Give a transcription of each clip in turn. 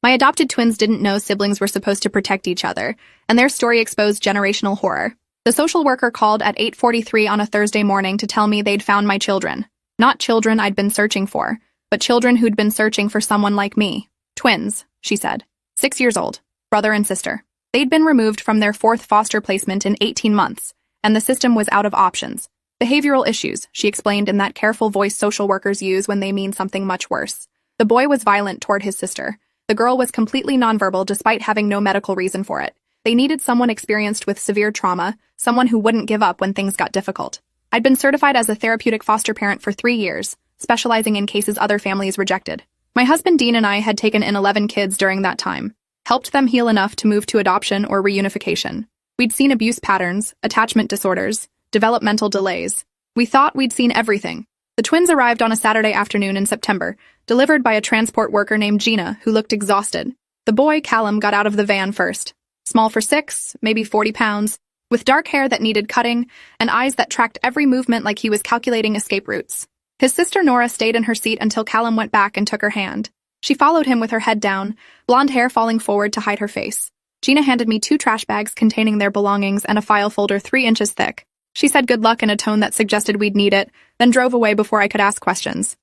My adopted twins didn't know siblings were supposed to protect each other, and their story exposed generational horror. The social worker called at 8:43 on a Thursday morning to tell me they'd found my children. Not children I'd been searching for, but children who'd been searching for someone like me. Twins, she said. 6 years old, brother and sister. They'd been removed from their fourth foster placement in 18 months, and the system was out of options. Behavioral issues, she explained in that careful voice social workers use when they mean something much worse. The boy was violent toward his sister. The girl was completely nonverbal despite having no medical reason for it. They needed someone experienced with severe trauma, someone who wouldn't give up when things got difficult. I'd been certified as a therapeutic foster parent for 3 years, specializing in cases other families rejected. My husband Dean and I had taken in 11 kids during that time, helped them heal enough to move to adoption or reunification. We'd seen abuse patterns, attachment disorders, developmental delays. We thought we'd seen everything. The twins arrived on a Saturday afternoon in September, delivered by a transport worker named Gina, who looked exhausted. The boy, Callum, got out of the van first. Small for 6, maybe 40 pounds, with dark hair that needed cutting and eyes that tracked every movement like he was calculating escape routes. His sister Nora stayed in her seat until Callum went back and took her hand. She followed him with her head down, blonde hair falling forward to hide her face. Gina handed me 2 trash bags containing their belongings and a file folder 3 inches thick. She said good luck in a tone that suggested we'd need it, then drove away before I could ask questions.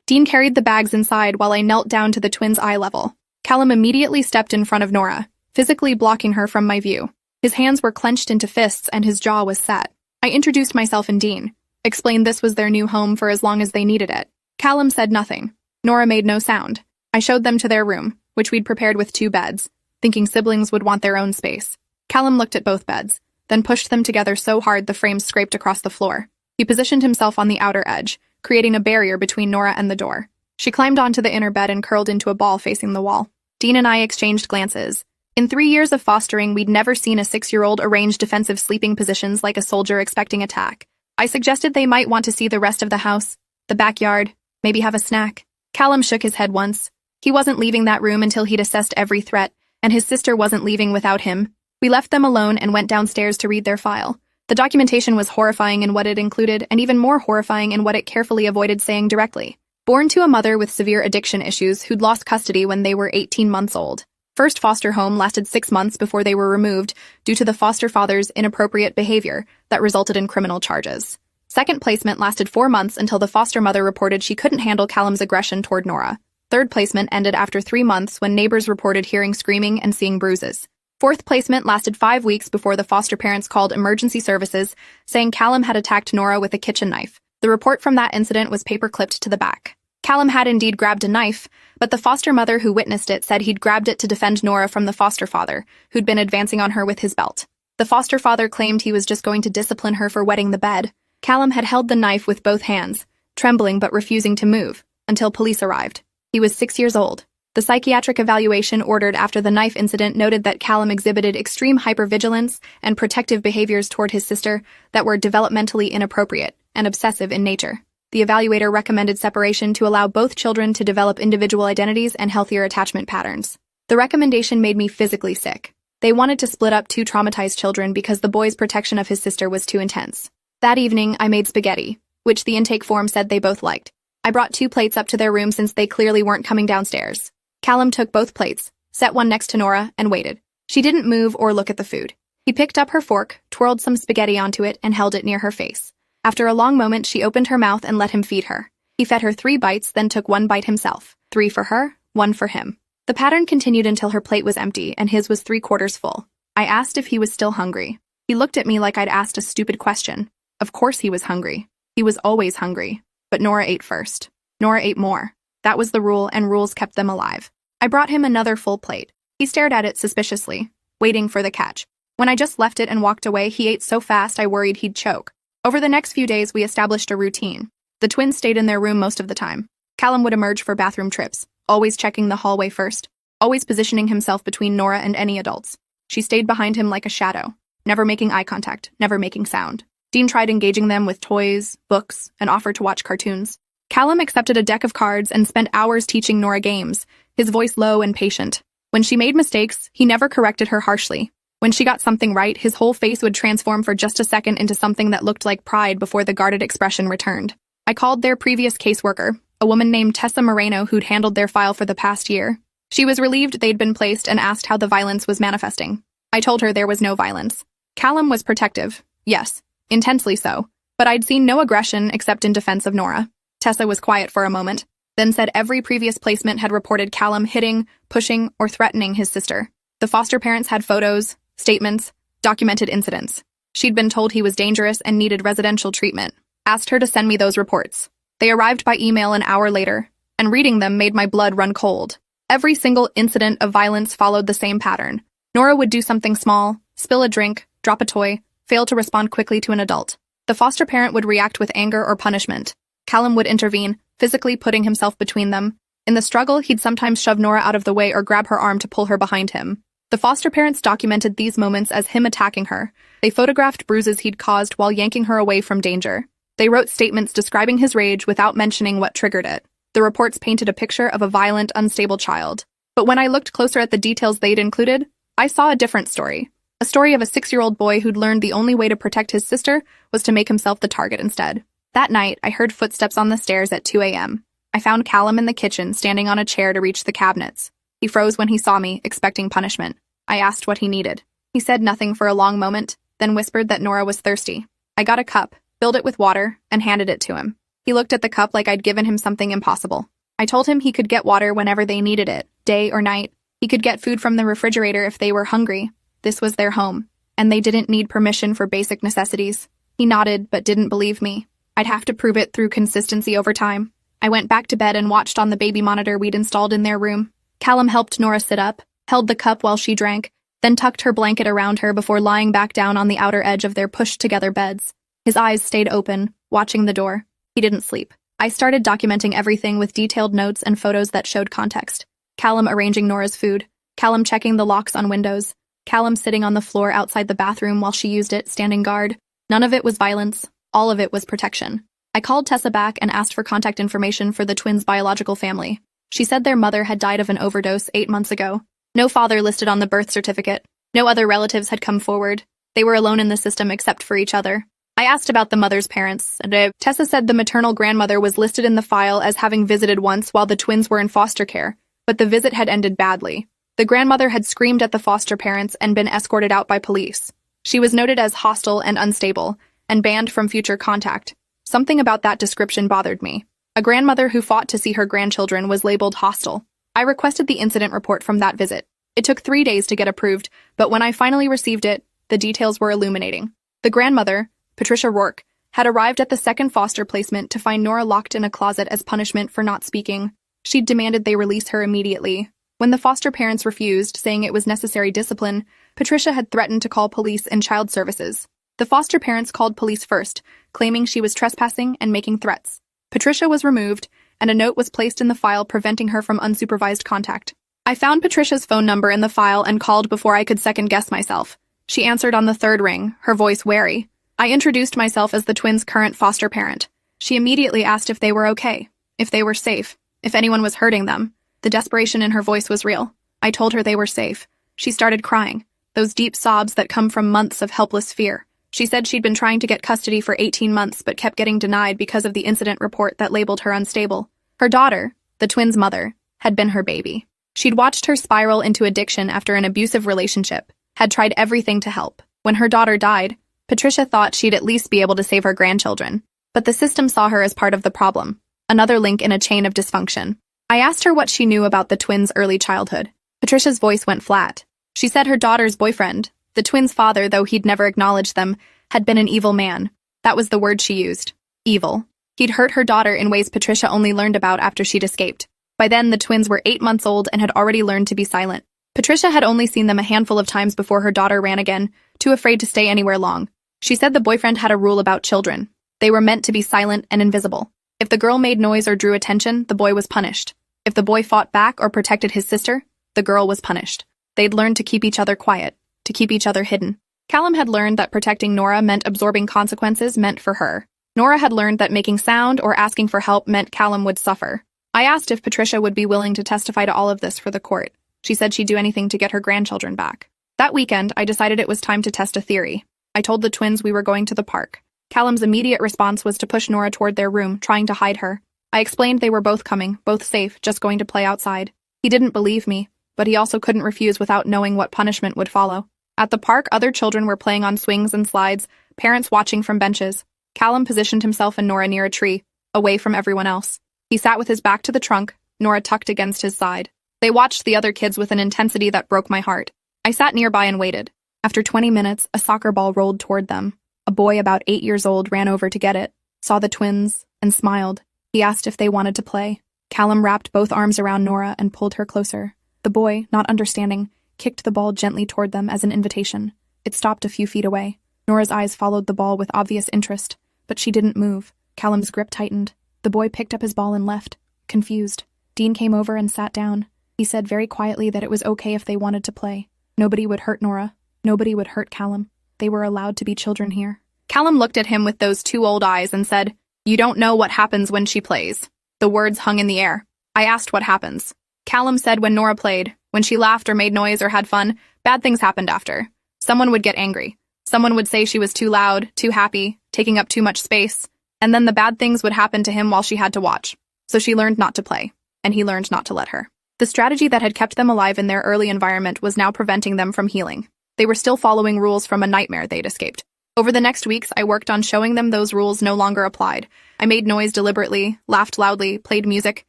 Dean carried the bags inside while I knelt down to the twins' eye level. Callum immediately stepped in front of Nora, physically blocking her from my view. His hands were clenched into fists and his jaw was set. I introduced myself and Dean, explained this was their new home for as long as they needed it. Callum said nothing. Nora made no sound. I showed them to their room, which we'd prepared with 2 beds, thinking siblings would want their own space. Callum looked at both beds, then pushed them together so hard the frames scraped across the floor. He positioned himself on the outer edge, creating a barrier between Nora and the door. She climbed onto the inner bed and curled into a ball facing the wall. Dean and I exchanged glances. In 3 years of fostering, we'd never seen a 6-year-old arrange defensive sleeping positions like a soldier expecting attack. I suggested they might want to see the rest of the house, the backyard, maybe have a snack. Callum shook his head once. He wasn't leaving that room until he'd assessed every threat, and his sister wasn't leaving without him. We left them alone and went downstairs to read their file. The documentation was horrifying in what it included, and even more horrifying in what it carefully avoided saying directly. Born to a mother with severe addiction issues who'd lost custody when they were 18 months old. First foster home lasted 6 months before they were removed due to the foster father's inappropriate behavior that resulted in criminal charges. Second placement lasted 4 months until the foster mother reported she couldn't handle Callum's aggression toward Nora. Third placement ended after 3 months when neighbors reported hearing screaming and seeing bruises. Fourth placement lasted 5 weeks before the foster parents called emergency services, saying Callum had attacked Nora with a kitchen knife. The report from that incident was paper-clipped to the back. Callum had indeed grabbed a knife, but the foster mother who witnessed it said he'd grabbed it to defend Nora from the foster father, who'd been advancing on her with his belt. The foster father claimed he was just going to discipline her for wetting the bed. Callum had held the knife with both hands, trembling but refusing to move, until police arrived. He was 6 years old. The psychiatric evaluation ordered after the knife incident noted that Callum exhibited extreme hypervigilance and protective behaviors toward his sister that were developmentally inappropriate and obsessive in nature. The evaluator recommended separation to allow both children to develop individual identities and healthier attachment patterns. The recommendation made me physically sick. They wanted to split up 2 traumatized children because the boy's protection of his sister was too intense. That evening, I made spaghetti, which the intake form said they both liked. I brought 2 plates up to their room since they clearly weren't coming downstairs. Callum took both plates, set one next to Nora, and waited. She didn't move or look at the food. He picked up her fork, twirled some spaghetti onto it, and held it near her face. After a long moment, she opened her mouth and let him feed her. He fed her 3 bites, then took 1 bite himself. 3 for her, 1 for him. The pattern continued until her plate was empty and his was 3/4 full. I asked if he was still hungry. He looked at me like I'd asked a stupid question. Of course he was hungry. He was always hungry. But Nora ate first. Nora ate more. That was the rule, and rules kept them alive. I brought him another full plate. He stared at it suspiciously, waiting for the catch. When I just left it and walked away, he ate so fast I worried he'd choke. Over the next few days, we established a routine. The twins stayed in their room most of the time. Callum would emerge for bathroom trips, always checking the hallway first, always positioning himself between Nora and any adults. She stayed behind him like a shadow, never making eye contact, never making sound. Dean tried engaging them with toys, books, and offered to watch cartoons. Callum accepted a deck of cards and spent hours teaching Nora games, his voice low and patient. When she made mistakes, he never corrected her harshly. When she got something right, his whole face would transform for just a second into something that looked like pride before the guarded expression returned. I called their previous caseworker, a woman named Tessa Moreno who'd handled their file for the past year. She was relieved they'd been placed and asked how the violence was manifesting. I told her there was no violence. Callum was protective, yes, intensely so, but I'd seen no aggression except in defense of Nora. Tessa was quiet for a moment, then said every previous placement had reported Callum hitting, pushing, or threatening his sister. The foster parents had photos, statements, documented incidents. She'd been told he was dangerous and needed residential treatment. Asked her to send me those reports. They arrived by email an hour later, and reading them made my blood run cold. Every single incident of violence followed the same pattern. Nora would do something small, spill a drink, drop a toy, fail to respond quickly to an adult. The foster parent would react with anger or punishment. Callum would intervene, physically putting himself between them. In the struggle, he'd sometimes shove Nora out of the way or grab her arm to pull her behind him. The foster parents documented these moments as him attacking her. They photographed bruises he'd caused while yanking her away from danger. They wrote statements describing his rage without mentioning what triggered it. The reports painted a picture of a violent, unstable child. But when I looked closer at the details they'd included, I saw a different story. A story of a 6-year-old boy who'd learned the only way to protect his sister was to make himself the target instead. That night, I heard footsteps on the stairs at 2 a.m. I found Callum in the kitchen, standing on a chair to reach the cabinets. He froze when he saw me, expecting punishment. I asked what he needed. He said nothing for a long moment, then whispered that Nora was thirsty. I got a cup, filled it with water, and handed it to him. He looked at the cup like I'd given him something impossible. I told him he could get water whenever they needed it, day or night. He could get food from the refrigerator if they were hungry. This was their home, and they didn't need permission for basic necessities. He nodded, but didn't believe me. I'd have to prove it through consistency over time. I went back to bed and watched on the baby monitor we'd installed in their room. Callum helped Nora sit up, held the cup while she drank, then tucked her blanket around her before lying back down on the outer edge of their pushed-together beds. His eyes stayed open, watching the door. He didn't sleep. I started documenting everything with detailed notes and photos that showed context. Callum arranging Nora's food, Callum checking the locks on windows, Callum sitting on the floor outside the bathroom while she used it, standing guard. None of it was violence. All of it was protection. I called Tessa back and asked for contact information for the twins' biological family. She said their mother had died of an overdose 8 months ago. No father listed on the birth certificate. No other relatives had come forward. They were alone in the system except for each other. I asked about the mother's parents, and Tessa said the maternal grandmother was listed in the file as having visited once while the twins were in foster care, but the visit had ended badly. The grandmother had screamed at the foster parents and been escorted out by police. She was noted as hostile and unstable, and banned from future contact. Something about that description bothered me. A grandmother who fought to see her grandchildren was labeled hostile. I requested the incident report from that visit. It took 3 days to get approved, but when I finally received it, the details were illuminating. The grandmother, Patricia Rourke, had arrived at the second foster placement to find Nora locked in a closet as punishment for not speaking. She'd demanded they release her immediately. When the foster parents refused, saying it was necessary discipline, Patricia had threatened to call police and child services. The foster parents called police first, claiming she was trespassing and making threats. Patricia was removed, and a note was placed in the file preventing her from unsupervised contact. I found Patricia's phone number in the file and called before I could second-guess myself. She answered on the third ring, her voice wary. I introduced myself as the twins' current foster parent. She immediately asked if they were okay, if they were safe, if anyone was hurting them. The desperation in her voice was real. I told her they were safe. She started crying, those deep sobs that come from months of helpless fear. She said she'd been trying to get custody for 18 months but kept getting denied because of the incident report that labeled her unstable. Her daughter, the twins' mother, had been her baby. She'd watched her spiral into addiction after an abusive relationship, had tried everything to help. When her daughter died, Patricia thought she'd at least be able to save her grandchildren. But the system saw her as part of the problem, another link in a chain of dysfunction. I asked her what she knew about the twins' early childhood. Patricia's voice went flat. She said her daughter's boyfriend, the twins' father, though he'd never acknowledged them, had been an evil man. That was the word she used. Evil. He'd hurt her daughter in ways Patricia only learned about after she'd escaped. By then, the twins were 8 months old and had already learned to be silent. Patricia had only seen them a handful of times before her daughter ran again, too afraid to stay anywhere long. She said the boyfriend had a rule about children. They were meant to be silent and invisible. If the girl made noise or drew attention, the boy was punished. If the boy fought back or protected his sister, the girl was punished. They'd learned to keep each other quiet, to keep each other hidden. Callum had learned that protecting Nora meant absorbing consequences meant for her. Nora had learned that making sound or asking for help meant Callum would suffer. I asked if Patricia would be willing to testify to all of this for the court. She said she'd do anything to get her grandchildren back. That weekend, I decided it was time to test a theory. I told the twins we were going to the park. Callum's immediate response was to push Nora toward their room, trying to hide her. I explained they were both coming, both safe, just going to play outside. He didn't believe me, but he also couldn't refuse without knowing what punishment would follow. At the park, other children were playing on swings and slides, parents watching from benches. Callum positioned himself and Nora near a tree, away from everyone else. He sat with his back to the trunk, Nora tucked against his side. They watched the other kids with an intensity that broke my heart. I sat nearby and waited. After 20 minutes, a soccer ball rolled toward them. A boy about 8 years old ran over to get it, saw the twins, and smiled. He asked if they wanted to play. Callum wrapped both arms around Nora and pulled her closer. The boy, not understanding, kicked the ball gently toward them as an invitation. It stopped a few feet away. Nora's eyes followed the ball with obvious interest, but she didn't move. Callum's grip tightened. The boy picked up his ball and left, confused. Dean came over and sat down. He said very quietly that it was okay if they wanted to play. Nobody would hurt Nora. Nobody would hurt Callum. They were allowed to be children here. Callum looked at him with those two old eyes and said, "You don't know what happens when she plays." The words hung in the air. I asked what happens. Callum said when Nora played, when she laughed or made noise or had fun, bad things happened after. Someone would get angry. Someone would say she was too loud, too happy, taking up too much space, and then the bad things would happen to him while she had to watch. So she learned not to play, and he learned not to let her. The strategy that had kept them alive in their early environment was now preventing them from healing. They were still following rules from a nightmare they'd escaped. Over the next weeks, I worked on showing them those rules no longer applied. I made noise deliberately, laughed loudly, played music.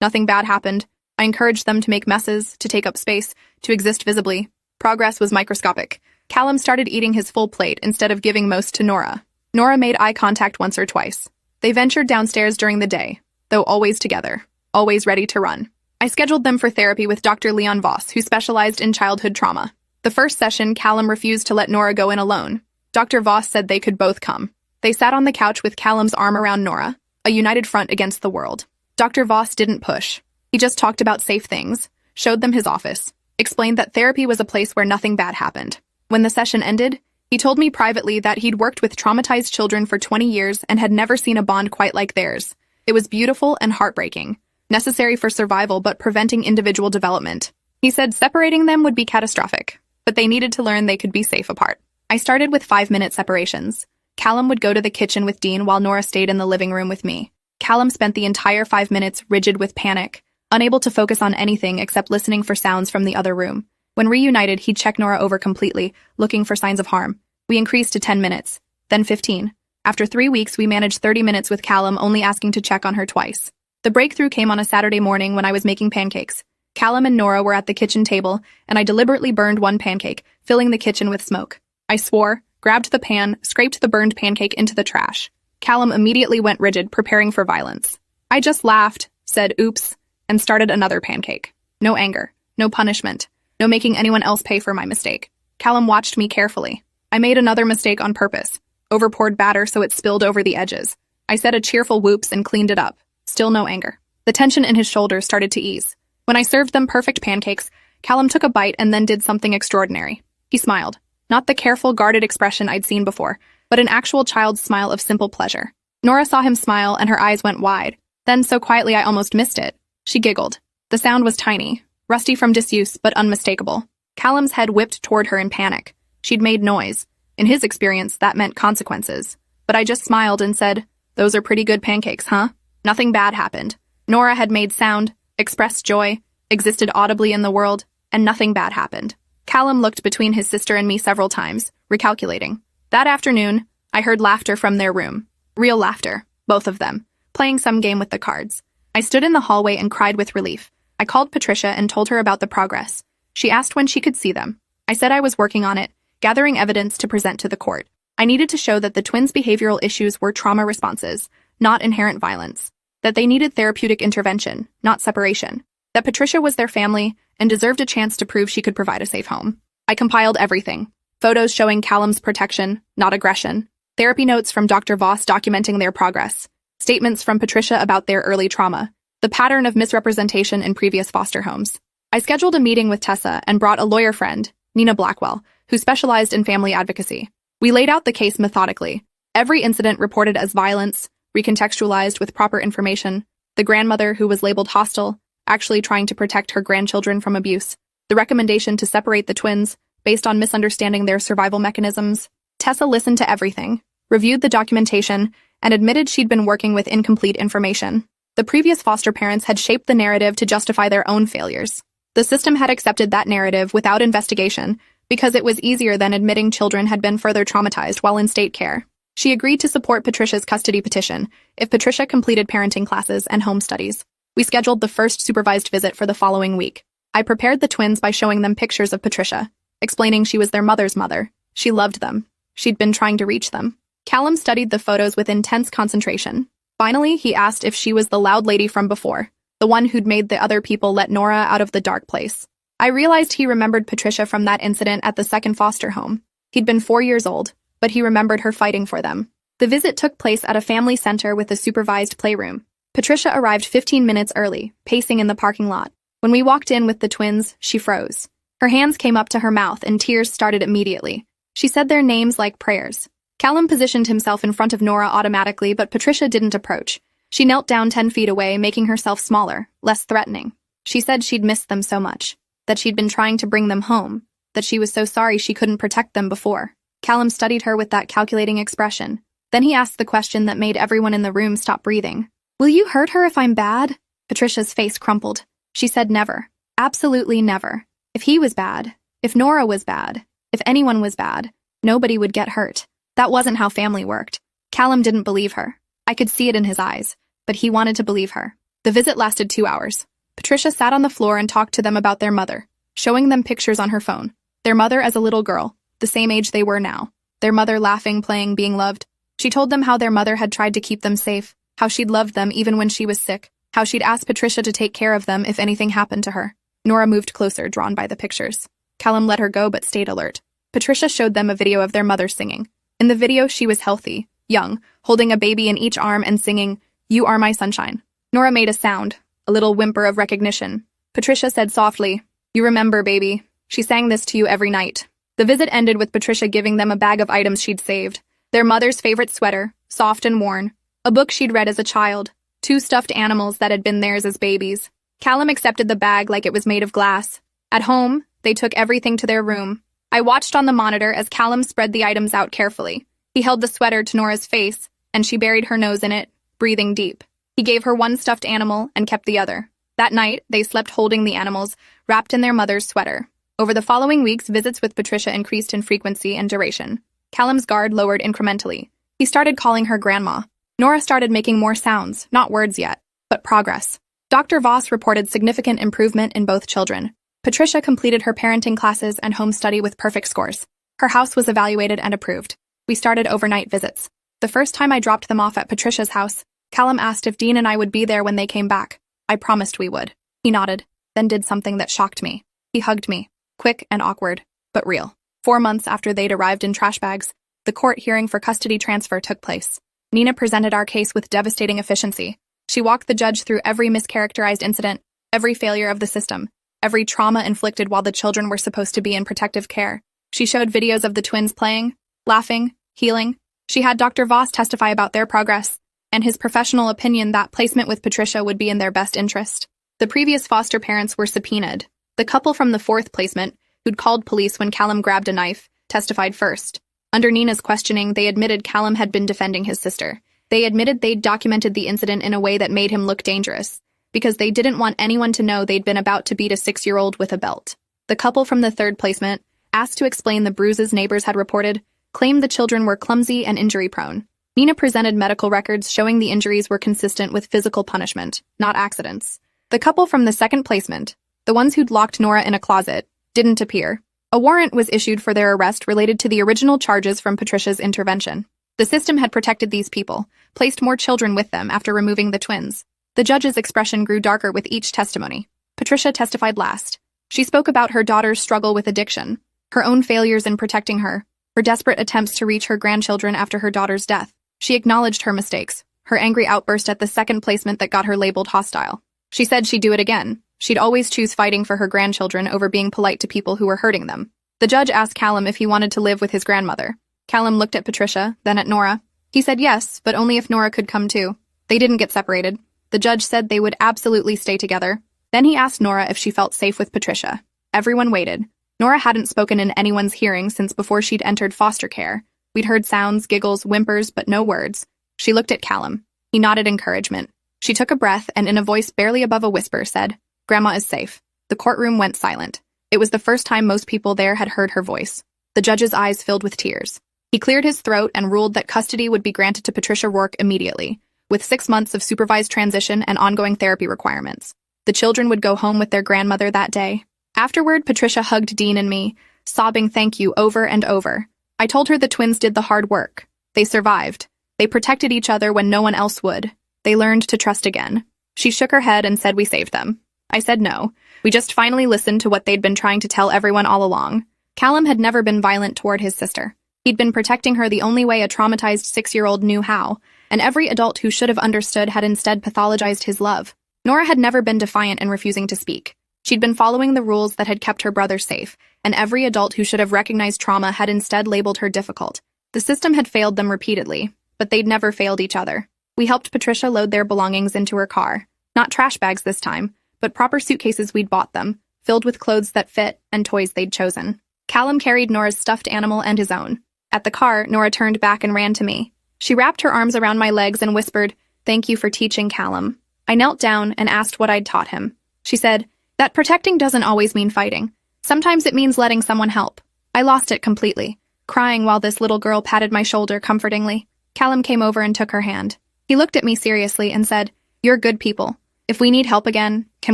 Nothing bad happened. I encouraged them to make messes, to take up space, to exist visibly. Progress was microscopic. Callum started eating his full plate instead of giving most to Nora. Nora made eye contact once or twice. They ventured downstairs during the day, though always together, always ready to run. I scheduled them for therapy with Dr. Leon Voss, who specialized in childhood trauma. The first session, Callum refused to let Nora go in alone. Dr. Voss said they could both come. They sat on the couch with Callum's arm around Nora, a united front against the world. Dr. Voss didn't push. He just talked about safe things, showed them his office, explained that therapy was a place where nothing bad happened. When the session ended, he told me privately that he'd worked with traumatized children for 20 years and had never seen a bond quite like theirs. It was beautiful and heartbreaking, necessary for survival but preventing individual development. He said separating them would be catastrophic, but they needed to learn they could be safe apart. I started with 5-minute separations. Callum would go to the kitchen with Dean while Nora stayed in the living room with me. Callum spent the entire 5 minutes rigid with panic, unable to focus on anything except listening for sounds from the other room. When reunited, he'd check Nora over completely, looking for signs of harm. We increased to 10 minutes, then 15. After 3 weeks, we managed 30 minutes with Callum only asking to check on her twice. The breakthrough came on a Saturday morning when I was making pancakes. Callum and Nora were at the kitchen table, and I deliberately burned one pancake, filling the kitchen with smoke. I swore, grabbed the pan, scraped the burned pancake into the trash. Callum immediately went rigid, preparing for violence. I just laughed, said oops, and started another pancake. No anger, no punishment, no making anyone else pay for my mistake. Callum watched me carefully. I made another mistake on purpose, overpoured batter so it spilled over the edges. I said a cheerful whoops and cleaned it up. Still no anger. The tension in his shoulders started to ease. When I served them perfect pancakes, Callum took a bite and then did something extraordinary. He smiled. Not the careful, guarded expression I'd seen before, but an actual child's smile of simple pleasure. Nora saw him smile and her eyes went wide. Then so quietly I almost missed it. She giggled. The sound was tiny, rusty from disuse, but unmistakable. Callum's head whipped toward her in panic. She'd made noise. In his experience, that meant consequences. But I just smiled and said, "Those are pretty good pancakes, huh?" Nothing bad happened. Nora had made sound, expressed joy, existed audibly in the world, and nothing bad happened. Callum looked between his sister and me several times, recalculating. That afternoon, I heard laughter from their room. Real laughter, both of them, playing some game with the cards. I stood in the hallway and cried with relief. I called Patricia and told her about the progress. She asked when she could see them. I said I was working on it, gathering evidence to present to the court. I needed to show that the twins' behavioral issues were trauma responses, not inherent violence. That they needed therapeutic intervention, not separation. That Patricia was their family and deserved a chance to prove she could provide a safe home. I compiled everything. Photos showing Callum's protection, not aggression. Therapy notes from Dr. Voss documenting their progress. Statements from Patricia about their early trauma. The pattern of misrepresentation in previous foster homes. I scheduled a meeting with Tessa and brought a lawyer friend, Nina Blackwell, who specialized in family advocacy. We laid out the case methodically. Every incident reported as violence, recontextualized with proper information. The grandmother, who was labeled hostile, actually trying to protect her grandchildren from abuse. The recommendation to separate the twins, based on misunderstanding their survival mechanisms. Tessa listened to everything, reviewed the documentation, and admitted she'd been working with incomplete information. The previous foster parents had shaped the narrative to justify their own failures. The system had accepted that narrative without investigation because it was easier than admitting children had been further traumatized while in state care. She agreed to support Patricia's custody petition if Patricia completed parenting classes and home studies. We scheduled the first supervised visit for the following week. I prepared the twins by showing them pictures of Patricia, explaining she was their mother's mother. She loved them. She'd been trying to reach them. Callum studied the photos with intense concentration. Finally, he asked if she was the loud lady from before, the one who'd made the other people let Nora out of the dark place. I realized he remembered Patricia from that incident at the second foster home. He'd been 4 years old, but he remembered her fighting for them. The visit took place at a family center with a supervised playroom. Patricia arrived 15 minutes early, pacing in the parking lot. When we walked in with the twins, she froze. Her hands came up to her mouth and tears started immediately. She said their names like prayers. Callum positioned himself in front of Nora automatically, but Patricia didn't approach. She knelt down 10 feet away, making herself smaller, less threatening. She said she'd missed them so much, that she'd been trying to bring them home, that she was so sorry she couldn't protect them before. Callum studied her with that calculating expression. Then he asked the question that made everyone in the room stop breathing. "Will you hurt her if I'm bad?" Patricia's face crumpled. She said never. Absolutely never. If he was bad, if Nora was bad, if anyone was bad, nobody would get hurt. That wasn't how family worked. Callum didn't believe her. I could see it in his eyes, but he wanted to believe her. The visit lasted 2 hours. Patricia sat on the floor and talked to them about their mother, showing them pictures on her phone. Their mother as a little girl, the same age they were now. Their mother laughing, playing, being loved. She told them how their mother had tried to keep them safe, how she'd loved them even when she was sick, how she'd asked Patricia to take care of them if anything happened to her. Nora moved closer, drawn by the pictures. Callum let her go but stayed alert. Patricia showed them a video of their mother singing. In the video, she was healthy, young, holding a baby in each arm and singing, "You Are My Sunshine." Nora made a sound, a little whimper of recognition. Patricia said softly, "You remember, baby. She sang this to you every night." The visit ended with Patricia giving them a bag of items she'd saved. Their mother's favorite sweater, soft and worn, a book she'd read as a child, 2 stuffed animals that had been theirs as babies. Callum accepted the bag like it was made of glass. At home, they took everything to their room. I watched on the monitor as Callum spread the items out carefully. He held the sweater to Nora's face, and she buried her nose in it, breathing deep. He gave her 1 stuffed animal and kept the other. That night, they slept holding the animals, wrapped in their mother's sweater. Over the following weeks, visits with Patricia increased in frequency and duration. Callum's guard lowered incrementally. He started calling her grandma. Nora started making more sounds, not words yet, but progress. Dr. Voss reported significant improvement in both children. Patricia completed her parenting classes and home study with perfect scores. Her house was evaluated and approved. We started overnight visits. The first time I dropped them off at Patricia's house, Callum asked if Dean and I would be there when they came back. I promised we would. He nodded, then did something that shocked me. He hugged me. Quick and awkward, but real. 4 months after they'd arrived in trash bags, the court hearing for custody transfer took place. Nina presented our case with devastating efficiency. She walked the judge through every mischaracterized incident, every failure of the system, every trauma inflicted while the children were supposed to be in protective care. She showed videos of the twins playing, laughing, healing. She had Dr. Voss testify about their progress, and his professional opinion that placement with Patricia would be in their best interest. The previous foster parents were subpoenaed. The couple from the 4th placement, who'd called police when Callum grabbed a knife, testified first. Under Nina's questioning, they admitted Callum had been defending his sister. They admitted they'd documented the incident in a way that made him look dangerous, because they didn't want anyone to know they'd been about to beat a 6-year-old with a belt. The couple from the 3rd placement, asked to explain the bruises neighbors had reported, claimed the children were clumsy and injury-prone. Nina presented medical records showing the injuries were consistent with physical punishment, not accidents. The couple from the 2nd placement, the ones who'd locked Nora in a closet, didn't appear. A warrant was issued for their arrest related to the original charges from Patricia's intervention. The system had protected these people, placed more children with them after removing the twins. The judge's expression grew darker with each testimony. Patricia testified last. She spoke about her daughter's struggle with addiction, her own failures in protecting her desperate attempts to reach her grandchildren after her daughter's death. She acknowledged her mistakes, her angry outburst at the 2nd placement that got her labeled hostile. She said she'd do it again. She'd always choose fighting for her grandchildren over being polite to people who were hurting them. The judge asked Callum if he wanted to live with his grandmother. Callum looked at Patricia, then at Nora. He said yes, but only if Nora could come too. They didn't get separated. The judge said they would absolutely stay together. Then he asked Nora if she felt safe with Patricia. Everyone waited. Nora hadn't spoken in anyone's hearing since before she'd entered foster care. We'd heard sounds, giggles, whimpers, but no words. She looked at Callum. He nodded encouragement. She took a breath and in a voice barely above a whisper said, "Grandma is safe." The courtroom went silent. It was the first time most people there had heard her voice. The judge's eyes filled with tears. He cleared his throat and ruled that custody would be granted to Patricia Rourke immediately, with 6 months of supervised transition and ongoing therapy requirements. The children would go home with their grandmother that day. Afterward, Patricia hugged Dean and me, sobbing thank you over and over. I told her the twins did the hard work. They survived. They protected each other when no one else would. They learned to trust again. She shook her head and said we saved them. I said no. We just finally listened to what they'd been trying to tell everyone all along. Callum had never been violent toward his sister. He'd been protecting her the only way a traumatized 6-year-old knew how, and every adult who should have understood had instead pathologized his love. Nora had never been defiant in refusing to speak. She'd been following the rules that had kept her brother safe, and every adult who should have recognized trauma had instead labeled her difficult. The system had failed them repeatedly, but they'd never failed each other. We helped Patricia load their belongings into her car. Not trash bags this time, but proper suitcases we'd bought them, filled with clothes that fit and toys they'd chosen. Callum carried Nora's stuffed animal and his own. At the car, Nora turned back and ran to me. She wrapped her arms around my legs and whispered, "Thank you for teaching Callum." I knelt down and asked what I'd taught him. She said, "That protecting doesn't always mean fighting. Sometimes it means letting someone help." I lost it completely, crying while this little girl patted my shoulder comfortingly. Callum came over and took her hand. He looked at me seriously and said, "You're good people. If we need help again, can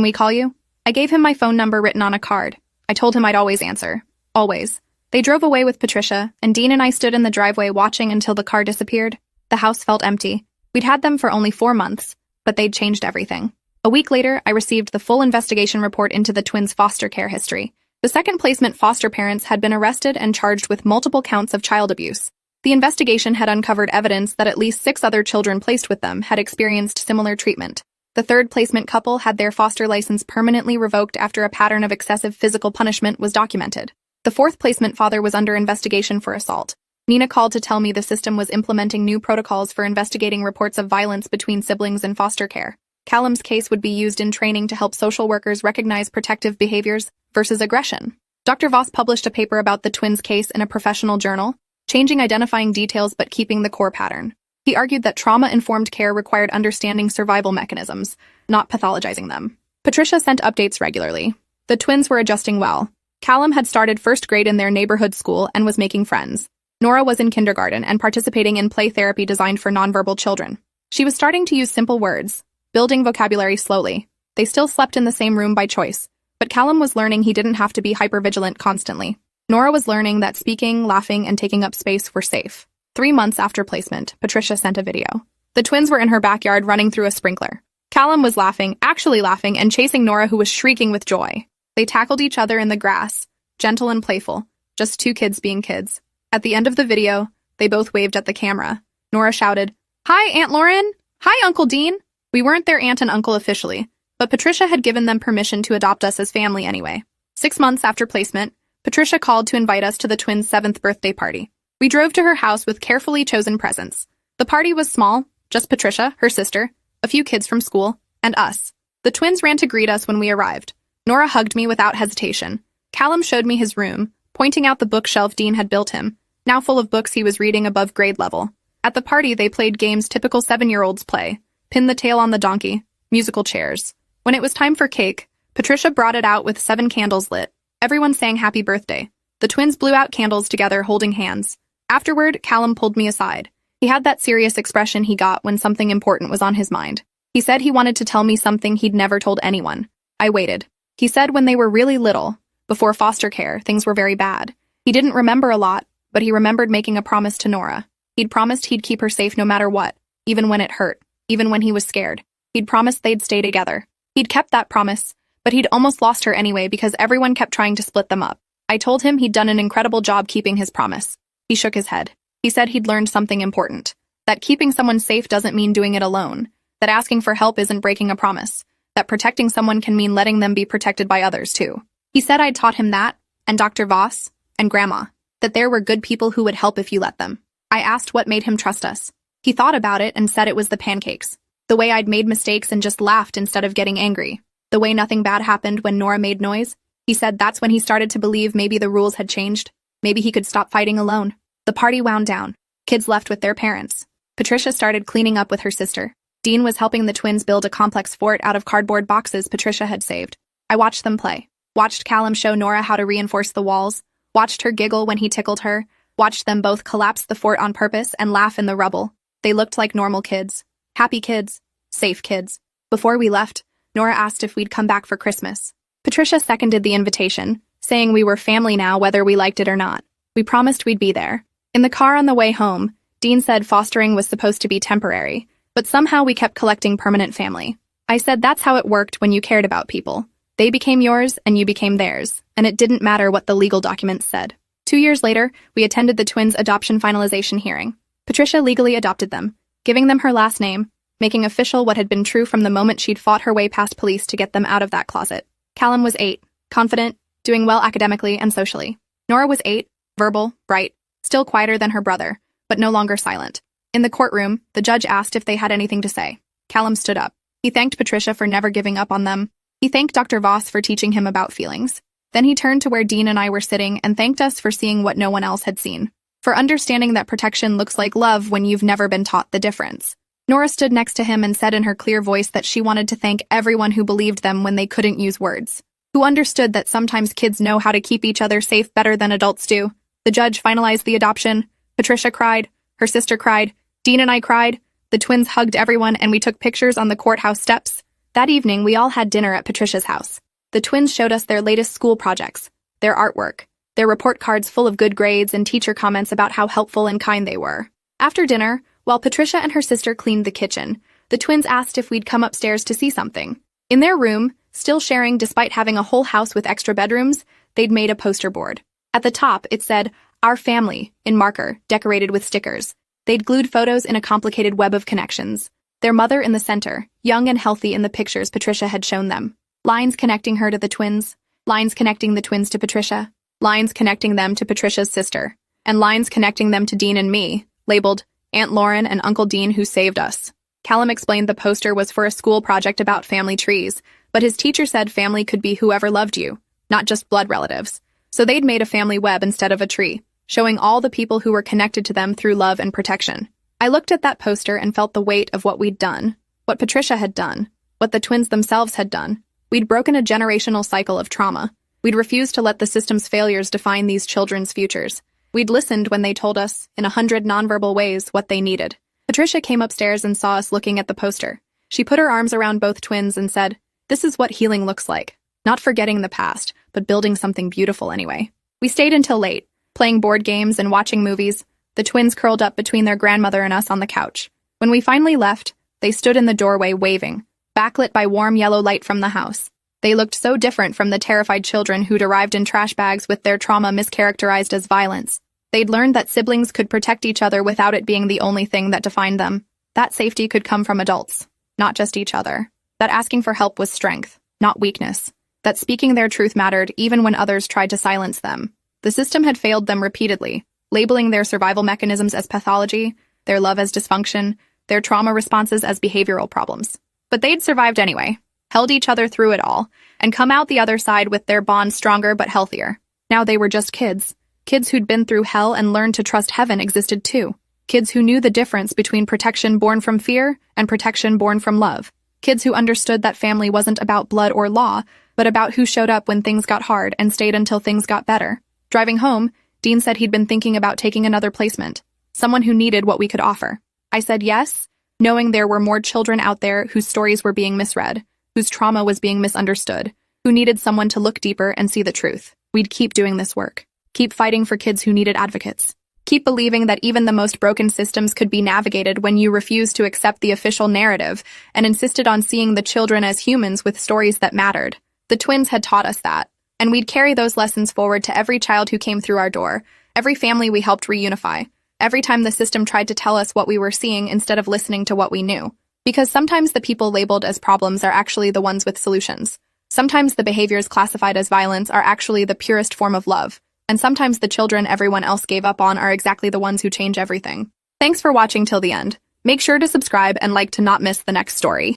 we call you?" I gave him my phone number written on a card. I told him I'd always answer. Always. They drove away with Patricia, and Dean and I stood in the driveway watching until the car disappeared. The house felt empty. We'd had them for only 4 months, but they'd changed everything. A week later, I received the full investigation report into the twins' foster care history. The second placement foster parents had been arrested and charged with multiple counts of child abuse. The investigation had uncovered evidence that at least 6 other children placed with them had experienced similar treatment. The third placement couple had their foster license permanently revoked after a pattern of excessive physical punishment was documented. The fourth placement father was under investigation for assault. Nina called to tell me the system was implementing new protocols for investigating reports of violence between siblings in foster care. Callum's case would be used in training to help social workers recognize protective behaviors versus aggression. Dr. Voss published a paper about the twins' case in a professional journal, changing identifying details but keeping the core pattern. He argued that trauma-informed care required understanding survival mechanisms, not pathologizing them. Patricia sent updates regularly. The twins were adjusting well. Callum had started first grade in their neighborhood school and was making friends. Nora was in kindergarten and participating in play therapy designed for nonverbal children. She was starting to use simple words, building vocabulary slowly. They still slept in the same room by choice, but Callum was learning he didn't have to be hypervigilant constantly. Nora was learning that speaking, laughing, and taking up space were safe. 3 months after placement, Patricia sent a video. The twins were in her backyard running through a sprinkler. Callum was laughing, actually laughing, and chasing Nora, who was shrieking with joy. They tackled each other in the grass, gentle and playful, just 2 kids being kids. At the end of the video, they both waved at the camera. Nora shouted, "Hi, Aunt Lauren! Hi, Uncle Dean!" We weren't their aunt and uncle officially, but Patricia had given them permission to adopt us as family anyway. 6 months after placement, Patricia called to invite us to the twins' 7th birthday party. We drove to her house with carefully chosen presents. The party was small, just Patricia, her sister, a few kids from school, and us. The twins ran to greet us when we arrived. Nora hugged me without hesitation. Callum showed me his room, pointing out the bookshelf Dean had built him, now full of books he was reading above grade level. At the party, they played games typical 7-year-olds play, pin the tail on the donkey, musical chairs. When it was time for cake, Patricia brought it out with 7 candles lit. Everyone sang happy birthday. The twins blew out candles together, holding hands. Afterward, Callum pulled me aside. He had that serious expression he got when something important was on his mind. He said he wanted to tell me something he'd never told anyone. I waited. He said when they were really little, before foster care, things were very bad. He didn't remember a lot, but he remembered making a promise to Nora. He'd promised he'd keep her safe no matter what, even when it hurt, even when he was scared. He'd promised they'd stay together. He'd kept that promise, but he'd almost lost her anyway because everyone kept trying to split them up. I told him he'd done an incredible job keeping his promise. He shook his head. He said he'd learned something important. That keeping someone safe doesn't mean doing it alone. That asking for help isn't breaking a promise. That protecting someone can mean letting them be protected by others too. He said I'd taught him that, and Dr. Voss, and Grandma, that there were good people who would help if you let them. I asked what made him trust us. He thought about it and said it was the pancakes. The way I'd made mistakes and just laughed instead of getting angry. The way nothing bad happened when Nora made noise. He said that's when he started to believe maybe the rules had changed. Maybe he could stop fighting alone. The party wound down. Kids left with their parents. Patricia started cleaning up with her sister. Dean was helping the twins build a complex fort out of cardboard boxes Patricia had saved. I watched them play. Watched Callum show Nora how to reinforce the walls. Watched her giggle when he tickled her. Watched them both collapse the fort on purpose and laugh in the rubble. They looked like normal kids. Happy kids. Safe kids. Before we left, Nora asked if we'd come back for Christmas. Patricia seconded the invitation, saying we were family now whether we liked it or not. We promised we'd be there. In the car on the way home, Dean said fostering was supposed to be temporary, but somehow we kept collecting permanent family. I said that's how it worked when you cared about people. They became yours and you became theirs, and it didn't matter what the legal documents said. 2 years later, we attended the twins' adoption finalization hearing. Patricia legally adopted them, giving them her last name, making official what had been true from the moment she'd fought her way past police to get them out of that closet. Callum was 8, confident, doing well academically and socially. Nora was 8, verbal, bright, still quieter than her brother, but no longer silent. In the courtroom, the judge asked if they had anything to say. Callum stood up. He thanked Patricia for never giving up on them. He thanked Dr. Voss for teaching him about feelings. Then he turned to where Dean and I were sitting and thanked us for seeing what no one else had seen. For understanding that protection looks like love when you've never been taught the difference. Nora stood next to him and said in her clear voice that she wanted to thank everyone who believed them when they couldn't use words. Who understood that sometimes kids know how to keep each other safe better than adults do. The judge finalized the adoption. Patricia cried. Her sister cried. Dean and I cried. The twins hugged everyone and we took pictures on the courthouse steps. That evening, we all had dinner at Patricia's house. The twins showed us their latest school projects, their artwork, their report cards full of good grades and teacher comments about how helpful and kind they were. After dinner, while Patricia and her sister cleaned the kitchen, the twins asked if we'd come upstairs to see something. In their room, still sharing despite having a whole house with extra bedrooms, they'd made a poster board. At the top, it said, "Our family," in marker, decorated with stickers. They'd glued photos in a complicated web of connections. Their mother in the center, young and healthy in the pictures Patricia had shown them. Lines connecting her to the twins. Lines connecting the twins to Patricia. Lines connecting them to Patricia's sister. And lines connecting them to Dean and me, labeled Aunt Lauren and Uncle Dean who saved us. Callum explained the poster was for a school project about family trees, but his teacher said family could be whoever loved you, not just blood relatives. So they'd made a family web instead of a tree, showing all the people who were connected to them through love and protection. I looked at that poster and felt the weight of what we'd done, what Patricia had done, what the twins themselves had done. We'd broken a generational cycle of trauma. We'd refused to let the system's failures define these children's futures. We'd listened when they told us, in 100 nonverbal ways, what they needed. Patricia came upstairs and saw us looking at the poster. She put her arms around both twins and said, "This is what healing looks like. Not forgetting the past, but building something beautiful anyway." We stayed until late, playing board games and watching movies. The twins curled up between their grandmother and us on the couch. When we finally left, they stood in the doorway waving, backlit by warm yellow light from the house. They looked so different from the terrified children who'd arrived in trash bags with their trauma mischaracterized as violence. They'd learned that siblings could protect each other without it being the only thing that defined them. That safety could come from adults, not just each other. That asking for help was strength, not weakness. That speaking their truth mattered even when others tried to silence them. The system had failed them repeatedly, labeling their survival mechanisms as pathology, their love as dysfunction, their trauma responses as behavioral problems. But they'd survived anyway, held each other through it all, and come out the other side with their bond stronger but healthier. Now they were just kids. Kids who'd been through hell and learned to trust heaven existed too. Kids who knew the difference between protection born from fear and protection born from love. Kids who understood that family wasn't about blood or law, but about who showed up when things got hard and stayed until things got better. Driving home, Dean said he'd been thinking about taking another placement, someone who needed what we could offer. I said yes, knowing there were more children out there whose stories were being misread, whose trauma was being misunderstood, who needed someone to look deeper and see the truth. We'd keep doing this work. Keep fighting for kids who needed advocates. Keep believing that even the most broken systems could be navigated when you refused to accept the official narrative and insisted on seeing the children as humans with stories that mattered. The twins had taught us that, and we'd carry those lessons forward to every child who came through our door, every family we helped reunify, every time the system tried to tell us what we were seeing instead of listening to what we knew. Because sometimes the people labeled as problems are actually the ones with solutions. Sometimes the behaviors classified as violence are actually the purest form of love. And sometimes the children everyone else gave up on are exactly the ones who change everything. Thanks for watching till the end. Make sure to subscribe and like to not miss the next story.